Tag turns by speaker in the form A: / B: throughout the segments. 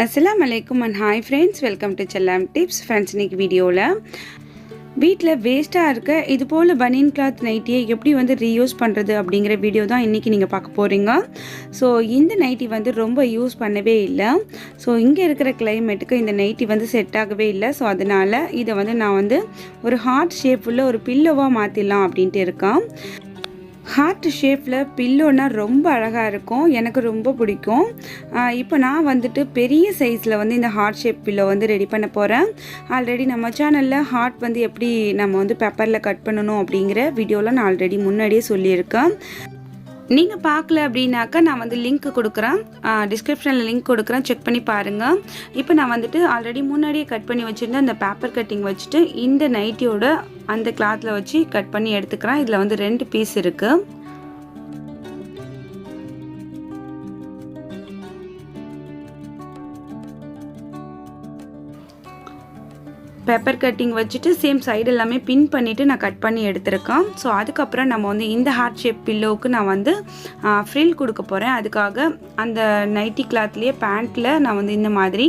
A: Assalamu alaikum and hi friends, welcome to chellamtips. Friends, இன்னைக்கு வீடியோவில் வீட்டில் வேஸ்ட்டாக இருக்க இது போல் பனியன் கிளாத் நைட்டியை எப்படி வந்து ரீயூஸ் பண்ணுறது அப்படிங்கிற வீடியோ தான் இன்றைக்கி நீங்கள் பார்க்க போகிறீங்க. ஸோ இந்த நைட்டி வந்து ரொம்ப யூஸ் பண்ணவே இல்லை. ஸோ இங்கே இருக்கிற கிளைமேட்டுக்கு இந்த நைட்டி வந்து செட் ஆகவே இல்லை. ஸோ அதனால் இதை வந்து நான் வந்து ஒரு ஹார்ட் ஷேப் உள்ள ஒரு பில்லோவாக மாற்றிடலாம் அப்படின்ட்டு இருக்கேன். ஹார்ட் ஷேப்பில் பில்லோனா ரொம்ப அழகாக இருக்கும், எனக்கு ரொம்ப பிடிக்கும். இப்போ நான் வந்துட்டு பெரிய சைஸில் வந்து இந்த ஹார்ட் ஷேப் பில்லோ வந்து ரெடி பண்ண போகிறேன். ஆல்ரெடி நம்ம சேனலில் ஹார்ட் வந்து எப்படி நம்ம வந்து பேப்பரில் கட் பண்ணணும் அப்படிங்கிற வீடியோவில் நான் ஆல்ரெடி முன்னாடியே சொல்லியிருக்கேன். நீங்கள் பார்க்கல அப்படின்னாக்கா நான் வந்து லிங்க் கொடுக்குறேன், டிஸ்கிரிப்ஷனில் லிங்க் கொடுக்குறேன், செக் பண்ணி பாருங்கள். இப்போ நான் வந்துட்டு ஆல்ரெடி முன்னாடியே கட் பண்ணி வச்சுருந்தேன். அந்த பேப்பர் கட்டிங் வச்சுட்டு இந்த நைட்டியோட அந்த கிளாத்தில் வச்சு கட் பண்ணி எடுத்துக்கிறேன். இதில் வந்து 2 பீஸ் இருக்குது. பேப்பர் கட்டிங் வச்சுட்டு சேம் சைடு எல்லாமே பின் பண்ணிவிட்டு நான் கட் பண்ணி எடுத்துருக்கேன். ஸோ அதுக்கப்புறம் நம்ம வந்து இந்த ஹார்ட் ஷேப் பில்லோவுக்கு நான் வந்து ஃப்ரில் கொடுக்க போகிறேன். அதுக்காக அந்த நைட்டி கிளாத்லேயே பேண்ட்டில் நான் வந்து இந்த மாதிரி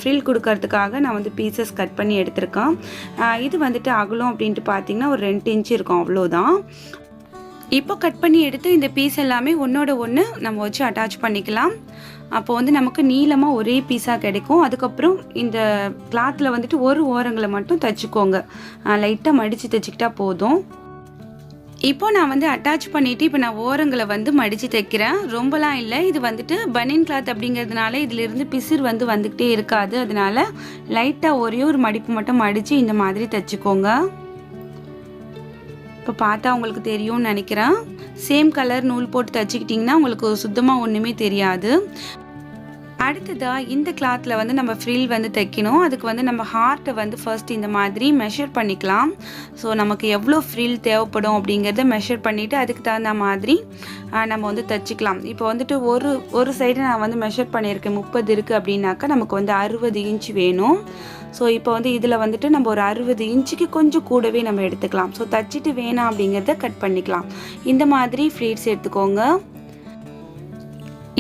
A: ஃப்ரில் கொடுக்கறதுக்காக நான் வந்து பீசஸ் கட் பண்ணி எடுத்திருக்கேன். இது வந்துட்டு அகலம் அப்படின்ட்டு பார்த்திங்கன்னா ஒரு 2 இன்ச் இருக்கும், அவ்வளோதான். இப்போ கட் பண்ணி எடுத்து இந்த பீஸ் எல்லாமே ஒன்றோட ஒன்று நம்ம வச்சு அட்டாச் பண்ணிக்கலாம். அப்போ வந்து நமக்கு நீளமாக ஒரே பீஸாக கிடைக்கும். அதுக்கப்புறம் இந்த கிளாத்தில் வந்துட்டு ஒரு ஓரங்களை மட்டும் தைச்சிக்கோங்க, லைட்டாக மடித்து தைச்சிக்கிட்டா போதும். இப்போ நான் வந்து அட்டாச் பண்ணிவிட்டு இப்போ நான் ஓரங்களை வந்து மடித்து தைக்கிறேன். ரொம்பலாம் இல்லை, இது வந்துட்டு பனியன் கிளாத் அப்படிங்கிறதுனால இதிலிருந்து பிசிறு வந்து வந்துக்கிட்டே இருக்காது. அதனால லைட்டாக ஒரே ஒரு மடிப்பு மட்டும் மடித்து இந்த மாதிரி தைச்சிக்கோங்க. இப்போ பார்த்தா உங்களுக்கு தெரியும்னு நினைக்கிறேன். சேம் கலர் நூல் போட்டு தைச்சிக்கிட்டிங்கன்னா உங்களுக்கு சுத்தமாக ஒன்றுமே தெரியாது. அடுத்ததாக இந்த கிளாத்தில் வந்து நம்ம ஃப்ரில் வந்து தைக்கணும். அதுக்கு வந்து நம்ம ஹார்ட்டை வந்து ஃபர்ஸ்ட் இந்த மாதிரி மெஷர் பண்ணிக்கலாம். ஸோ நமக்கு எவ்வளோ ஃப்ரில் தேவைப்படும் அப்படிங்கிறத மெஷர் பண்ணிவிட்டு அதுக்கு தகுந்த மாதிரி நம்ம வந்து தைச்சிக்கலாம். இப்போ வந்துட்டு ஒரு சைடு நான் வந்து மெஷர் பண்ணியிருக்கேன், 30 இருக்குது அப்படின்னாக்கா நமக்கு வந்து 60 இன்ச் வேணும். ஸோ இப்போ வந்து இதில் வந்துட்டு நம்ம ஒரு 60 இன்ச்சுக்கு கொஞ்சம் கூடவே நம்ம எடுத்துக்கலாம். ஸோ தைச்சிட்டு வேணாம் அப்படிங்கிறத கட் பண்ணிக்கலாம். இந்த மாதிரி ஃப்ளீட்ஸ் எடுத்துக்கோங்க.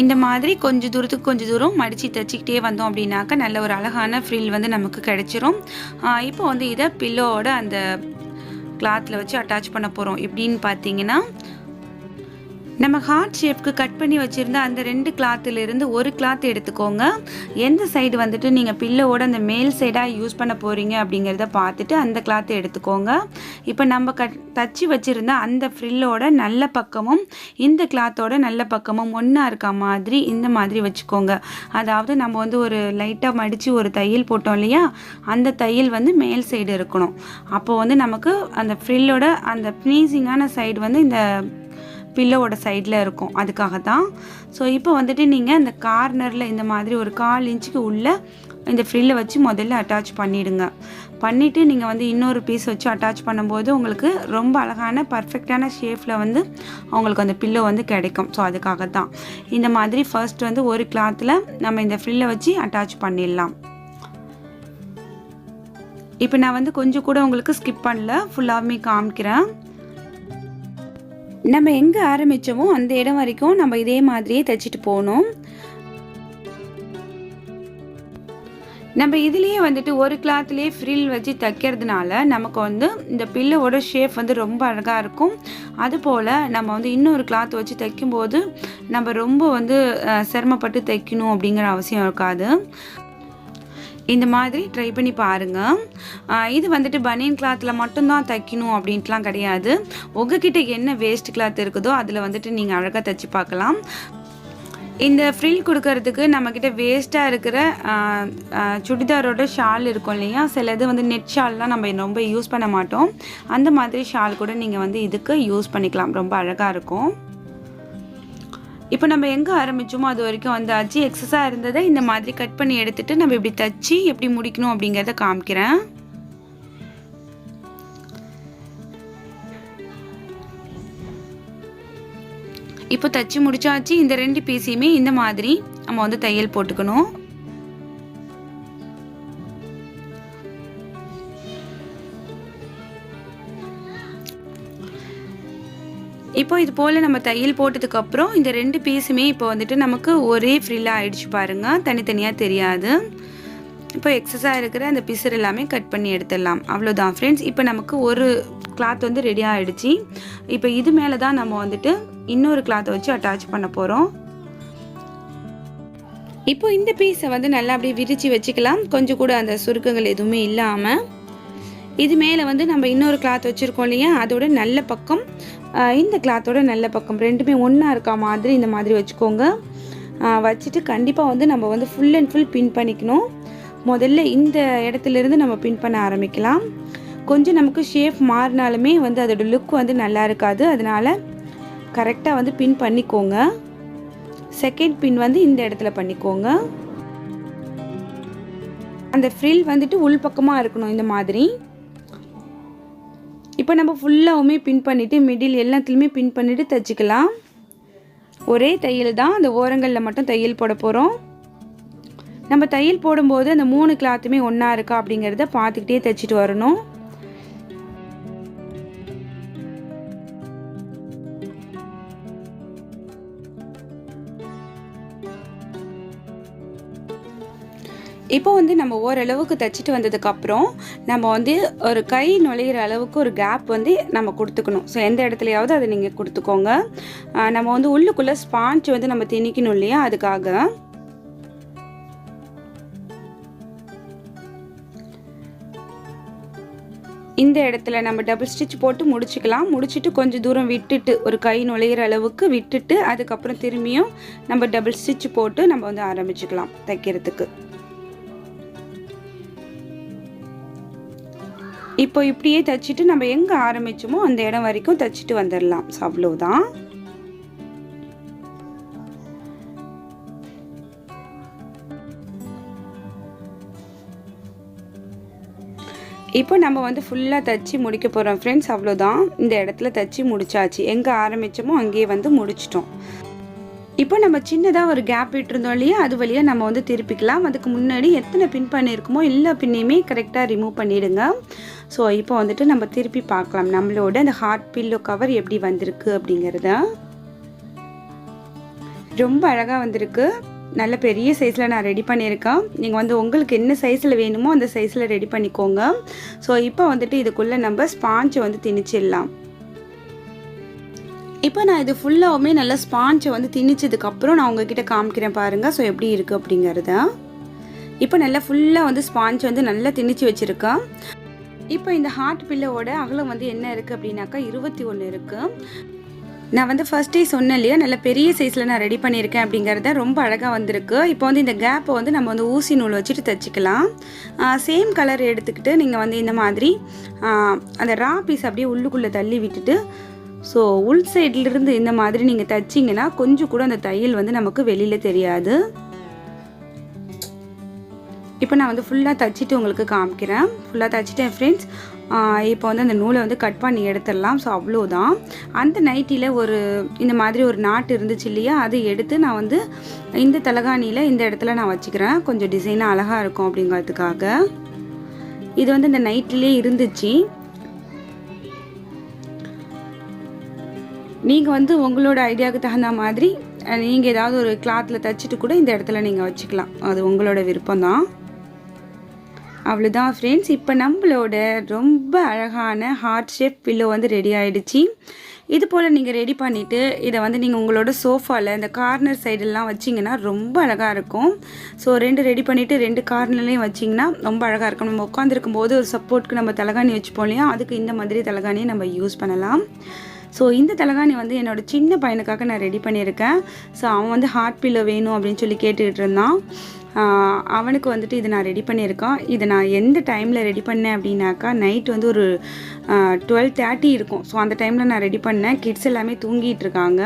A: இந்த மாதிரி கொஞ்சம் தூரம் மடித்து தைச்சிக்கிட்டே வந்தோம் அப்படின்னாக்கா நல்ல ஒரு அழகான ஃப்ரில் வந்து நமக்கு கிடைச்சிரும். இப்போ வந்து இதை பில்லோவோட அந்த கிளாத்தில் வச்சு அட்டாச் பண்ண போகிறோம். எப்படின்னு பார்த்தீங்கன்னா, நம்ம ஹார்ட் ஷேப்க்கு கட் பண்ணி வச்சுருந்த அந்த 2 கிளாத்திலிருந்து ஒரு கிளாத் எடுத்துக்கோங்க. எந்த சைடு வந்துட்டு நீங்கள் பில்லோவோட அந்த மேல் சைடாக யூஸ் பண்ண போகிறீங்க அப்படிங்கிறத பார்த்துட்டு அந்த கிளாத்தை எடுத்துக்கோங்க. இப்போ நம்ம தச்சு வச்சுருந்த அந்த ஃப்ரில்லோட நல்ல பக்கமும் இந்த கிளாத்தோட நல்ல பக்கமும் ஒன்றா இருக்க மாதிரி இந்த மாதிரி வச்சுக்கோங்க. அதாவது நம்ம வந்து ஒரு லைட்டாக மடித்து ஒரு தையல் போட்டோம் இல்லையா, அந்த தையல் வந்து மேல் சைடு இருக்கணும். அப்போது வந்து நமக்கு அந்த ஃப்ரில்லோட அந்த ஃபினிஷிங்கான சைடு வந்து இந்த பில்லோவோட சைடில் இருக்கும், அதுக்காக தான். ஸோ இப்போ வந்துட்டு நீங்கள் இந்த கார்னரில் இந்த மாதிரி ஒரு 1/4 இன்ச்சுக்கு உள்ள இந்த ஃப்ரில்லை வச்சு முதல்ல அட்டாச் பண்ணிவிடுங்க. பண்ணிவிட்டு நீங்கள் வந்து இன்னொரு பீஸ் வச்சு அட்டாச் பண்ணும்போது உங்களுக்கு ரொம்ப அழகான பர்ஃபெக்டான ஷேப்பில் வந்து உங்களுக்கு அந்த பில்லோ வந்து கிடைக்கும். ஸோ அதுக்காக தான் இந்த மாதிரி ஃபர்ஸ்ட் வந்து ஒரு கிளாத்தில் நம்ம இந்த ஃப்ரில்லை வச்சு அட்டாச் பண்ணிடலாம். இப்போ நான் வந்து கொஞ்சம் கூட உங்களுக்கு ஸ்கிப் பண்ணல, ஃபுல்லாகவே காமிக்கிறேன். நம்ம எங்கே ஆரம்பித்தோமோ அந்த இடம் வரைக்கும் நம்ம இதே மாதிரியே தைச்சிட்டு போகணும். நம்ம இதுலேயே வந்துட்டு ஒரு கிளாத்லேயே ஃப்ரில் வச்சு தைக்கிறதுனால நமக்கு வந்து இந்த பில்லோவோட ஷேப் வந்து ரொம்ப அழகாக இருக்கும். அதுபோல் நம்ம வந்து இன்னொரு கிளாத் வச்சு தைக்கும்போது நம்ம ரொம்ப வந்து சிரமப்பட்டு தைக்கணும் அப்படிங்கிற அவசியம் இருக்காது. இந்த மாதிரி ட்ரை பண்ணி பாருங்கள். இது வந்துட்டு பனியன் கிளாத்தில் மட்டும்தான் தைக்கணும் அப்படின்ட்டுலாம் கிடையாது. உங்ககிட்ட என்ன வேஸ்ட் கிளாத் இருக்குதோ அதில் வந்துட்டு நீங்கள் அழகாக தைச்சி பார்க்கலாம். இந்த ஃப்ரில் கொடுக்கறதுக்கு நம்மக்கிட்ட வேஸ்ட்டாக இருக்கிற சுடிதாரோட ஷால் இருக்கும் இல்லையா, சிலது வந்து நெட் ஷால்லாம் நம்ம ரொம்ப யூஸ் பண்ண மாட்டோம். அந்த மாதிரி ஷால் கூட நீங்கள் வந்து இதுக்கு யூஸ் பண்ணிக்கலாம், ரொம்ப அழகாக இருக்கும். இப்போ நம்ம எங்கே ஆரம்பித்தோமோ அது வரைக்கும் வந்தாச்சு. எக்ஸஸாக இருந்ததை இந்த மாதிரி கட் பண்ணி எடுத்துகிட்டு நம்ம இப்படி தைச்சி எப்படி முடிக்கணும் அப்படிங்கிறத காமிக்கிறேன். இப்போ தைச்சி முடிச்சாச்சு. இந்த 2 பீஸையுமே இந்த மாதிரி நம்ம வந்து தையல் போட்டுக்கணும். இப்போ இது போல் நம்ம தையல் போட்டதுக்கப்புறம் இந்த 2 பீஸுமே இப்போ வந்துட்டு நமக்கு ஒரே ஃப்ரில்லாக ஆகிடுச்சு பாருங்கள், தனித்தனியாக தெரியாது. இப்போ எக்ஸஸாக இருக்கிற அந்த பிசர் எல்லாமே கட் பண்ணி எடுத்துடலாம். அவ்வளோதான் ஃப்ரெண்ட்ஸ். இப்போ நமக்கு ஒரு கிளாத் வந்து ரெடி ஆகிடுச்சு. இப்போ இது மேலே தான் நம்ம வந்துட்டு இன்னொரு கிளாத்தை வச்சு அட்டாச் பண்ண போகிறோம். இப்போ இந்த பீஸை வந்து நல்லா அப்படியே விரித்து வச்சுக்கலாம், கொஞ்சம் கூட அந்த சுருக்கங்கள் எதுவுமே இல்லாமல். இது மேலே வந்து நம்ம இன்னொரு கிளாத் வச்சுருக்கோம் இல்லையா, அதோட நல்ல பக்கம் இந்த கிளாத்தோட நல்ல பக்கம் ரெண்டுமே ஒன்றா இருக்கா மாதிரி இந்த மாதிரி வச்சுக்கோங்க. வச்சுட்டு கண்டிப்பாக வந்து நம்ம வந்து ஃபுல் அண்ட் ஃபுல் பின் பண்ணிக்கணும். முதல்ல இந்த இடத்துலேருந்து நம்ம பின் பண்ண ஆரம்பிக்கலாம். கொஞ்சம் நமக்கு ஷேப் மாறினாலுமே வந்து அதோட லுக் வந்து நல்லா இருக்காது, அதனால் கரெக்டாக வந்து பின் பண்ணிக்கோங்க. செகண்ட் பின் வந்து இந்த இடத்துல பண்ணிக்கோங்க. அந்த ஃப்ரில் வந்துட்டு உள் பக்கமாக இருக்கணும் இந்த மாதிரி. இப்போ நம்ம ஃபுல்லாகவுமே பின் பண்ணிவிட்டு மிடில் எல்லாத்துலேயுமே பின் பண்ணிவிட்டு தைச்சிக்கலாம். ஒரே தையல் தான், அந்த ஓரங்களில் மட்டும் தையல் போட போகிறோம். நம்ம தையல் போடும்போது அந்த 3 கிளாத்துமே ஒன்றா இருக்கா அப்படிங்கிறத பார்த்துக்கிட்டே தைச்சிட்டு வரணும். இப்போ வந்து நம்ம ஓரளவுக்கு தைச்சிட்டு வந்ததுக்கப்புறம் நம்ம வந்து ஒரு கை நுழையிற அளவுக்கு ஒரு கேப் வந்து நம்ம கொடுத்துக்கணும். ஸோ எந்த இடத்துலையாவது அதை நீங்கள் கொடுத்துக்கோங்க. நம்ம வந்து உள்ளுக்குள்ளே ஸ்பாஞ்ச் வந்து நம்ம திணிக்கணும் இல்லையா, அதுக்காக. இந்த இடத்துல நம்ம டபுள் ஸ்டிச் போட்டு முடிச்சுக்கலாம். முடிச்சுட்டு கொஞ்சம் தூரம் விட்டுட்டு ஒரு கை நுழையிற அளவுக்கு விட்டுட்டு அதுக்கப்புறம் திரும்பியும் நம்ம டபுள் ஸ்டிச் போட்டு நம்ம வந்து ஆரம்பிச்சுக்கலாம் தைக்கிறதுக்கு. இப்போ இப்படியே தைச்சிட்டு நம்ம எங்கே ஆரம்பிச்சோமோ அந்த இடம் வரைக்கும் தைச்சிட்டு வந்துடலாம். ஸோ அவ்வளோதான். இப்போ நம்ம வந்து ஃபுல்லாக தைச்சி முடிக்க போகிறோம் ஃப்ரெண்ட்ஸ். அவ்வளோதான், இந்த இடத்துல தைச்சி முடிச்சாச்சு. எங்கே ஆரம்பித்தோமோ அங்கேயே வந்து முடிச்சிட்டோம். இப்போ நம்ம சின்னதாக ஒரு கேப் விட்டுருந்தோம் இல்லையா, அது வழியாக நம்ம வந்து திருப்பிக்கலாம். அதுக்கு முன்னாடி எத்தனை பின் பண்ணியிருக்குமோ எல்லா பின்னையுமே கரெக்டாக ரிமூவ் பண்ணிவிடுங்க. ஸோ இப்போ வந்துட்டு நம்ம திருப்பி பார்க்கலாம் நம்மளோட அந்த ஹார்ட் பில்லோ கவர் எப்படி வந்திருக்கு அப்படிங்கிறத. ரொம்ப அழகாக வந்திருக்கு. நல்ல பெரிய சைஸில் நான் ரெடி பண்ணியிருக்கேன். நீங்கள் வந்து உங்களுக்கு என்ன சைஸில் வேணுமோ அந்த சைஸில் ரெடி பண்ணிக்கோங்க. ஸோ இப்போ வந்துட்டு இதுக்குள்ளே நம்ம ஸ்பாஞ்சை வந்து திணிச்சிடலாம். இப்போ நான் இது ஃபுல்லாகவுமே நல்லா ஸ்பாஞ்சை வந்து திணிச்சதுக்கப்புறம் நான் உங்ககிட்ட காமிக்கிறேன் பாருங்கள். ஸோ எப்படி இருக்குது அப்படிங்கிறத. இப்போ நல்லா ஃபுல்லாக வந்து ஸ்பாஞ்ச் வந்து நல்லா திணிச்சு வச்சுருக்கேன். இப்போ இந்த ஹார்ட் பில்லோட அகலம் வந்து என்ன இருக்குது அப்படின்னாக்கா 21 இருக்குது. நான் வந்து ஃபர்ஸ்டே சொன்னேன் இல்லையா, நல்ல பெரிய சைஸில் நான் ரெடி பண்ணியிருக்கேன் அப்படிங்கிறத. ரொம்ப அழகாக வந்திருக்கு. இப்போ வந்து இந்த கேப்பை வந்து நம்ம வந்து ஊசி நூல் வச்சுட்டு தைச்சிக்கலாம். சேம் கலர் எடுத்துக்கிட்டு நீங்கள் வந்து இந்த மாதிரி அந்த ரா பீஸ் அப்படியே உள்ளுக்குள்ளே தள்ளி விட்டுட்டு ஸோ உள் சைட்லேருந்து இந்த மாதிரி நீங்கள் தைச்சிங்கன்னா கொஞ்சம் கூட அந்த தையல் வந்து நமக்கு வெளியில் தெரியாது. இப்போ நான் வந்து ஃபுல்லாக தைச்சிட்டு உங்களுக்கு காமிக்கிறேன். ஃபுல்லாக தைச்சிட்டேன் ஃப்ரெண்ட்ஸ். இப்போ வந்து அந்த நூலை வந்து கட் பண்ணி எடுத்துடலாம். ஸோ அவ்வளோதான். அந்த நைட்டியில் ஒரு இந்த மாதிரி ஒரு நாட்டு இருந்துச்சு இல்லையா, அதை எடுத்து நான் வந்து இந்த தலகாணியில் இந்த இடத்துல நான் வச்சுக்கிறேன். கொஞ்சம் டிசைனாக அழகாக இருக்கும் அப்படிங்கிறதுக்காக. இது வந்து இந்த நைட்டிலே இருந்துச்சு. நீங்கள் வந்து உங்களோட ஐடியாவுக்கு தகுந்த மாதிரி நீங்கள் ஏதாவது ஒரு கிளாத்தில் தைச்சிட்டு கூட இந்த இடத்துல நீங்கள் வச்சுக்கலாம். அது உங்களோட விருப்பம்தான். அவ்வளோதான் ஃப்ரெண்ட்ஸ். இப்போ நம்மளோட ரொம்ப அழகான ஹார்ட் ஷேப் பில்லோ வந்து ரெடி ஆகிடுச்சு. இது போல் நீங்கள் ரெடி பண்ணிவிட்டு இதை வந்து நீங்கள் உங்களோட சோஃபாவில் இந்த கார்னர் சைடெல்லாம் வச்சிங்கன்னா ரொம்ப அழகாக இருக்கும். ஸோ 2 ரெடி பண்ணிவிட்டு 2 கார்னர்லேயும் வச்சிங்கன்னா ரொம்ப அழகாக இருக்கும். நம்ம உட்காந்துருக்கும் போது ஒரு சப்போர்ட்டுக்கு நம்ம தலகாணி வச்சுப்போம் இல்லையா, அதுக்கு இந்த மாதிரி தலகாணியை நம்ம யூஸ் பண்ணலாம். ஸோ இந்த தலகாணி வந்து என்னோடய சின்ன பையனுக்காக நான் ரெடி பண்ணியிருக்கேன். ஸோ அவன் வந்து ஹார்ட் பில்லோ வேணும் அப்படின்னு சொல்லி கேட்டுக்கிட்டு இருந்தான். அவனுக்கு வந்துட்டு இது நான் ரெடி பண்ணியிருக்கேன். இதை நான் எந்த டைமில் ரெடி பண்ணேன் அப்படின்னாக்கா நைட் வந்து ஒரு 12:30 இருக்கும். ஸோ அந்த டைமில் நான் ரெடி பண்ணேன். கிட்ஸ் எல்லாமே தூங்கிட்டு இருக்காங்க.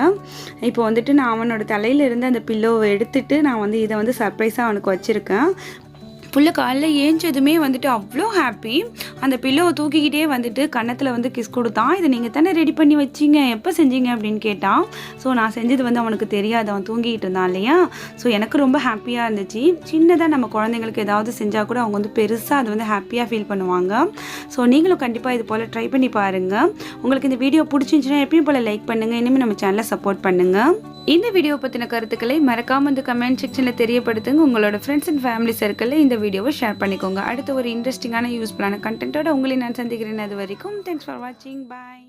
A: இப்போ வந்துட்டு நான் அவனோட தலையிலேருந்து அந்த பில்லோவை எடுத்துகிட்டு நான் வந்து இதை வந்து சர்ப்ரைஸாக அவனுக்கு வச்சுருக்கேன். புள்ள காலைல ஏஞ்சதுமே வந்துட்டு அவ்வளோ ஹாப்பி. அந்த பில்லோவை தூக்கிக்கிட்டே வந்துட்டு கன்னத்தில் வந்து கிஸ் கொடுத்தான். இதை நீங்கள் தானே ரெடி பண்ணி வச்சிங்க, எப்போ செஞ்சீங்க அப்படின்னு கேட்டான். ஸோ நான் செஞ்சது வந்து அவனுக்கு தெரியாது, அவன் தூங்கிட்டு இருந்தான் இல்லையா. ஸோ எனக்கு ரொம்ப ஹாப்பியாக இருந்துச்சு. சின்னதாக நம்ம குழந்தைங்களுக்கு ஏதாவது செஞ்சால் கூட அவங்க வந்து பெருசாக அதை வந்து ஹாப்பியாக ஃபீல் பண்ணுவாங்க. ஸோ நீங்களும் கண்டிப்பாக இது போல் ட்ரை பண்ணி பாருங்கள். உங்களுக்கு இந்த வீடியோ பிடிச்சிருந்துச்சுன்னா எப்பயும் போல் லைக் பண்ணுங்கள், இனிமேல் நம்ம சேனலை சப்போர்ட் பண்ணுங்கள். இந்த வீடியோ பற்றின கருத்துக்களை மறக்காமல் இந்த கமெண்ட் செக்ஷனில் தெரியப்படுத்துங்க. உங்களோட ஃப்ரெண்ட்ஸ் அண்ட் ஃபேமிலி சர்க்கிளில் இந்த வீடியோவை ஷேர் பண்ணிக்கோங்க. அடுத்த ஒரு இன்ட்ரெஸ்டிங்கான யூஸ்ஃபுல்லான கண்டென்ட்டோட உங்களை நான் சந்திக்கிறேன். அது வரைக்கும் தேங்க்ஸ் ஃபார் வாட்சிங். பாய்.